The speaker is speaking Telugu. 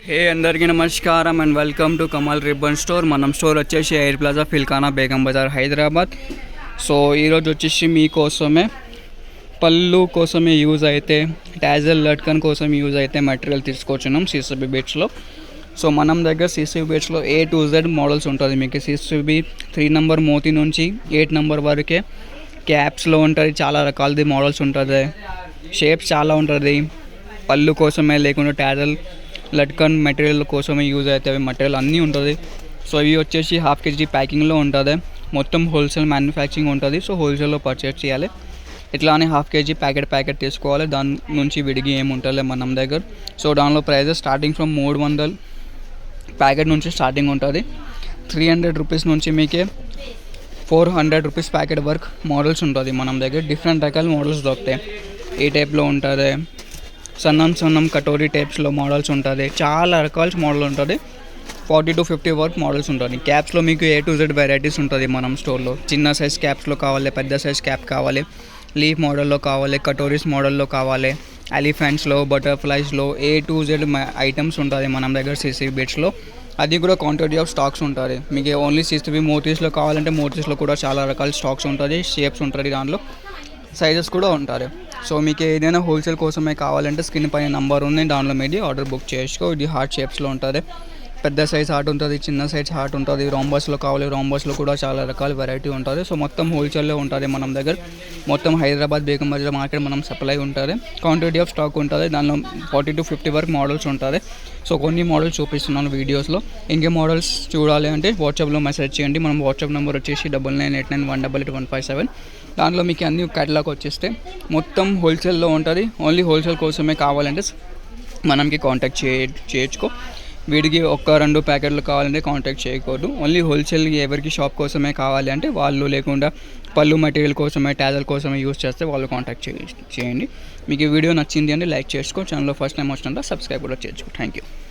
హే అందరికీ నమస్కారం and welcome to Kamal ribbon store. మనం స్టోర్ వచ్చేసి air plaza Feelkhana Begum Bazaar Hyderabad. So ఈరోజు వచ్చేసి మీకోసమే పళ్ళు కోసమే యూజ్ అయితే టాజల్ లట్కన్ కోసం యూజ్ అయితే మెటీరియల్ తీసుకొచ్చినాం సిసిబి బీట్స్లో. సో మనం దగ్గర సిసిబి బీట్స్లో A to Z మోడల్స్ ఉంటుంది. మీకు సిసిబి 3 నెంబర్ మోతీ నుంచి 8 నెంబర్ వరకే క్యాప్స్లో ఉంటుంది. చాలా రకాలది మోడల్స్ ఉంటుంది, షేప్స్ చాలా ఉంటుంది. పళ్ళు కోసమే లేకుండా టాజల్ లట్కన్ మెటీరియల్ కోసమే యూజ్ అవుతాయి మెటీరియల్ అన్నీ ఉంటుంది. సో ఇవి వచ్చేసి ½ kg ప్యాకింగ్లో ఉంటుంది. మొత్తం హోల్సేల్ మ్యానుఫ్యాక్చరింగ్ ఉంటుంది. సో హోల్సేల్లో పర్చేస్ చేయాలి. ఇట్లానే ½ kg ప్యాకెట్ తీసుకోవాలి. దాని నుంచి విడిగి ఏముంటుంది మనం దగ్గర. సో దానిలో ప్రైజెస్ స్టార్టింగ్ ఫ్రమ్ 300 ప్యాకెట్ నుంచి స్టార్టింగ్ ఉంటుంది. 300 రూపీస్ నుంచి మీకే 400 రూపీస్ ప్యాకెట్ వర్క్ మోడల్స్ ఉంటుంది మన దగ్గర. డిఫరెంట్ రకాల మోడల్స్ దొరుకుతాయి. ఈ టైప్లో ఉంటుంది, సన్నం కటోరీ టైప్స్లో మోడల్స్ ఉంటుంది. చాలా రకాల మోడల్ ఉంటుంది. 40 to 50 వర్క్ మోడల్స్ ఉంటుంది. క్యాప్స్లో మీకు A to Z వెరైటీస్ ఉంటుంది మనం స్టోర్లో. చిన్న సైజ్ క్యాప్స్లో కావాలి, పెద్ద సైజ్ క్యాప్ కావాలి, లీఫ్ మోడల్లో కావాలి, కటోరీస్ మోడల్లో కావాలి, ఎలిఫెంట్స్లో, బటర్ఫ్లైస్లో A to Z ఐటమ్స్ ఉంటుంది మన దగ్గర సిసిబి బీట్స్లో. అది కూడా క్వాంటిటీ ఆఫ్ స్టాక్స్ ఉంటుంది. మీకు ఓన్లీ సిసిబి మోతీస్లో కావాలంటే మోతీస్లో కూడా చాలా రకాల స్టాక్స్ ఉంటుంది, షేప్స్ ఉంటుంది, దాంట్లో సైజెస్ కూడా ఉంటాయి. సో మీకు ఏదైనా హోల్సేల్ కోసమే కావాలంటే స్క్రీన్ పైన నంబర్ ఉంది, దానిలో మీది ఆర్డర్ బుక్ చేసుకో. ఇది హార్ట్ షేప్స్లో ఉంటుంది. పెద్ద సైజ్ హార్ట్ ఉంటుంది, చిన్న సైజ్ హార్ట్ ఉంటుంది. రాంబస్లో కావాలి, రాంబస్లో కూడా చాలా రకాల వెరైటీ ఉంటుంది. సో మొత్తం హోల్సేల్లో ఉంటుంది మనం దగ్గర. మొత్తం హైదరాబాద్ బేగం బజార్ మార్కెట్ మనం సప్లై ఉంటుంది. క్వాంటిటీ ఆఫ్ స్టాక్ ఉంటుంది. దానిలో 40 to 50 వరకు మోడల్స్ ఉంటుంది. సో కొన్ని మోడల్స్ చూపిస్తున్నాను వీడియోస్లో. ఇంకే మోడల్స్ చూడాలి అంటే వాట్సాప్లో మెసేజ్ చేయండి. మనం వాట్సాప్ నెంబర్ వచ్చేసి 9989188157. దాంట్లో మీకు అన్ని కేటలాగ్ వచ్చేస్తే మొత్తం హోల్సేల్లో ఉంటుంది. ఓన్లీ హోల్సేల్ కోసమే కావాలంటే మనకి కాంటాక్ట్ చేయొచ్చుకో. వీడికి 1-2 ప్యాకెట్లు కావాలంటే కాంటాక్ట్ చేయకూడదు. ఓన్లీ హోల్సేల్ ఎవరికి షాప్ కోసమే కావాలి అంటే వాళ్ళు, లేకుండా పళ్ళు మెటీరియల్ కోసమే, టాజల్ కోసమే యూజ్ చేస్తే వాళ్ళు కాంటాక్ట్ చేయండి. మీకు ఈ వీడియో నచ్చింది అంటే లైక్ చేసుకో. ఛానల్లో ఫస్ట్ టైం వచ్చినంత సబ్స్క్రైబ్ కూడా చేసుకో. Thank you.